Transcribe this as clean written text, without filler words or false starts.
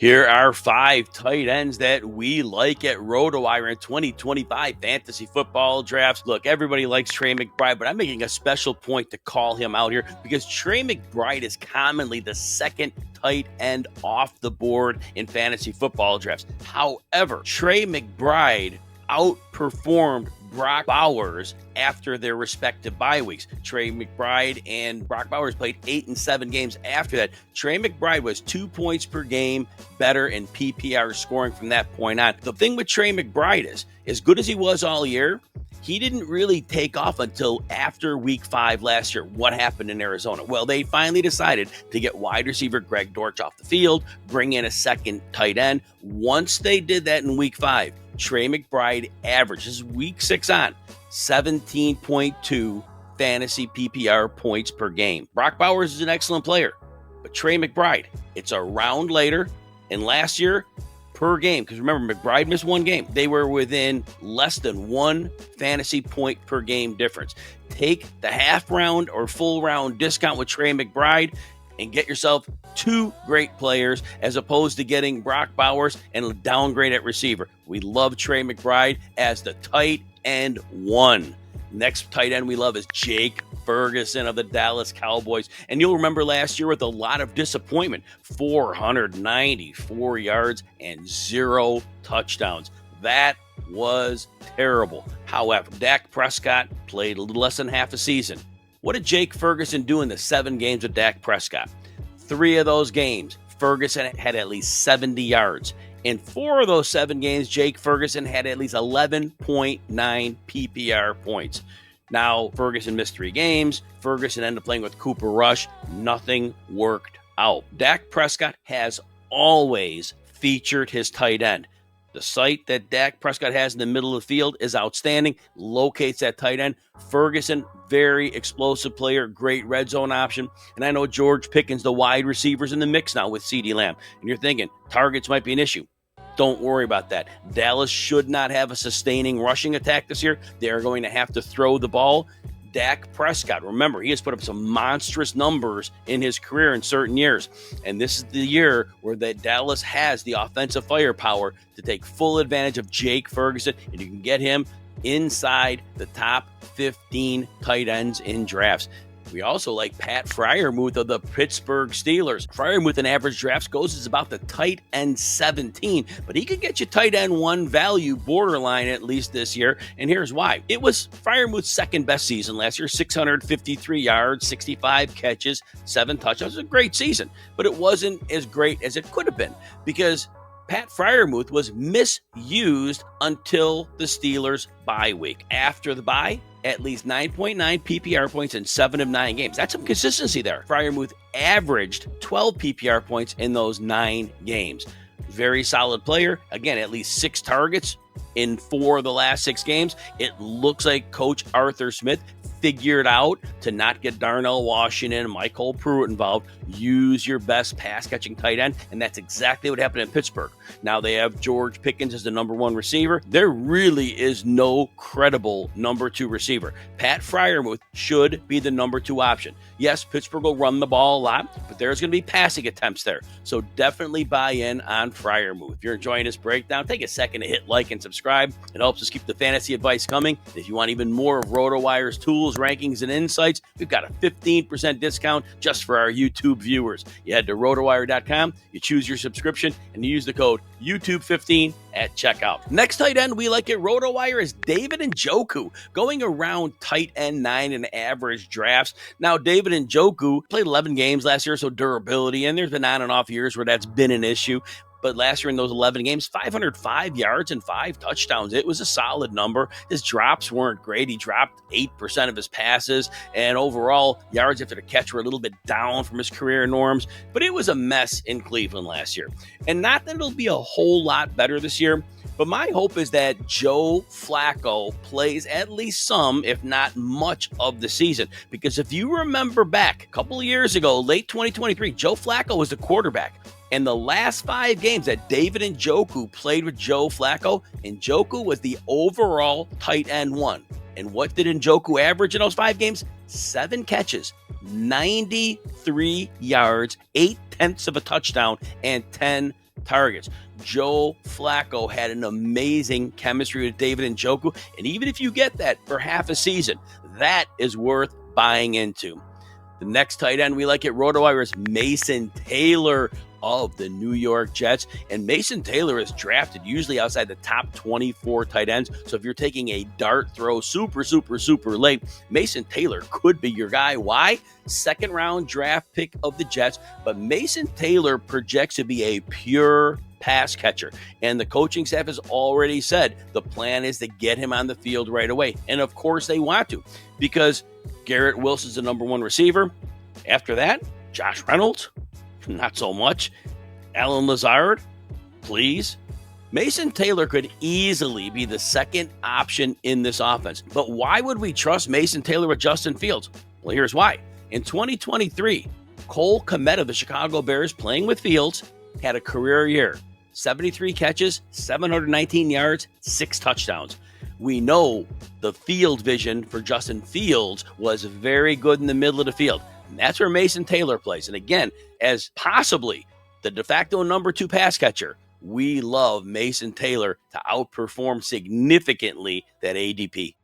Here are 5 tight ends that we like at RotoWire in 2025 fantasy football drafts. Look, everybody likes Trey McBride, but I'm making a special point to call him out here because Trey McBride is commonly the second tight end off the board in fantasy football drafts. However, Trey McBride outperformed Brock Bowers after their respective bye weeks. Trey McBride and Brock Bowers played 8 and 7 games after that. Trey McBride was 2 points per game better in PPR scoring from that point on. The thing with Trey McBride is, as good as he was all year, he didn't really take off until after week 5 last year. What happened in Arizona? Well, they finally decided to get wide receiver Greg Dortch off the field, bring in a second tight end. Once they did that in week 5, Trey McBride averaged, this is week 6 on, 17.2 fantasy PPR points per game. Brock Bowers is an excellent player, but Trey McBride, it's a round later, and last year, per game, because remember, McBride missed 1 game. They were within less than 1 fantasy point per game difference. Take the half round or full round discount with Trey McBride and get yourself 2 great players as opposed to getting Brock Bowers and a downgrade at receiver. We love Trey McBride as the tight end 1. Next tight end we love is Jake Ferguson of the Dallas Cowboys. And you'll remember last year with a lot of disappointment, 494 yards and 0 touchdowns. That was terrible. However, Dak Prescott played a little less than half a season. What did Jake Ferguson do in the 7 games with Dak Prescott? 3 of those games, Ferguson had at least 70 yards. In 4 of those 7 games, Jake Ferguson had at least 11.9 PPR points. Now, Ferguson missed 3 games. Ferguson ended up playing with Cooper Rush. Nothing worked out. Dak Prescott has always featured his tight end. The site that Dak Prescott has in the middle of the field is outstanding, locates that tight end. Ferguson, very explosive player, great red zone option. And I know George Pickens, the wide receivers in the mix now with CeeDee Lamb. And you're thinking, targets might be an issue. Don't worry about that. Dallas should not have a sustaining rushing attack this year. They are going to have to throw the ball. Dak Prescott, remember, he has put up some monstrous numbers in his career in certain years. And this is the year where Dallas has the offensive firepower to take full advantage of Jake Ferguson, and you can get him inside the top 15 tight ends in drafts. We also like Pat Freiermuth of the Pittsburgh Steelers. Freiermuth in average drafts goes is about the tight end 17, but he could get you tight end 1 value borderline at least this year, and here's why. It was Freiermuth's second best season last year, 653 yards, 65 catches, 7 touchdowns. It was a great season, but it wasn't as great as it could have been because Pat Freiermuth was misused until the Steelers bye week. After the bye, at least 9.9 PPR points in 7 of 9 games. That's some consistency there. Freiermuth averaged 12 PPR points in those 9 games. Very solid player. Again, at least 6 targets in 4 of the last 6 games. It looks like Coach Arthur Smith figured out to not get Darnell Washington and Michael Pruitt involved. Use your best pass-catching tight end, and that's exactly what happened in Pittsburgh. Now they have George Pickens as the number 1 receiver. There really is no credible number 2 receiver. Pat Freiermuth should be the number 2 option. Yes, Pittsburgh will run the ball a lot, but there's going to be passing attempts there. So definitely buy in on Freiermuth. If you're enjoying this breakdown, take a second to hit like and subscribe. It helps us keep the fantasy advice coming. If you want even more of RotoWire's tools, rankings, and insights, we've got a 15% discount just for our YouTube viewers. You head to rotowire.com, you choose your subscription, and you use the code YouTube15 at checkout. Next tight end we like at RotoWire is David Njoku, going around tight end 9 in average drafts. Now, David Njoku played 11 games last year, so durability, and there's been on and off years where that's been an issue. But last year in those 11 games, 505 yards and 5 touchdowns. It was a solid number. His drops weren't great. He dropped 8% of his passes, and overall yards after the catch were a little bit down from his career norms. But it was a mess in Cleveland last year. And not that it'll be a whole lot better this year, but my hope is that Joe Flacco plays at least some, if not much, of the season. Because if you remember back a couple of years ago, late 2023, Joe Flacco was the quarterback. And the last 5 games that David Njoku played with Joe Flacco, Njoku was the overall tight end 1. And what did Njoku average in those 5 games? 7 catches, 93 yards, 0.8 of a touchdown, and 10 targets. Joe Flacco had an amazing chemistry with David Njoku, and even if you get that for half a season, that is worth buying into. The next tight end we like at RotoWire is Mason Taylor of the New York Jets. And Mason Taylor is drafted usually outside the top 24 tight ends. So if you're taking a dart throw super late, Mason Taylor could be your guy. Why? Second round draft pick of the Jets. But Mason Taylor projects to be a pure pass catcher. And the coaching staff has already said the plan is to get him on the field right away. And of course they want to, because Garrett Wilson's the number one receiver. After that, Josh Reynolds, not so much. Alan Lazard, please. Mason Taylor could easily be the second option in this offense. But why would we trust Mason Taylor with Justin Fields? Well, here's why. In 2023, Cole Kmet of the Chicago Bears, playing with Fields, had a career year. 73 catches, 719 yards, 6 touchdowns. We know the field vision for Justin Fields was very good in the middle of the field. And that's where Mason Taylor plays. And again, as possibly the de facto number 2 pass catcher, we love Mason Taylor to outperform significantly that ADP.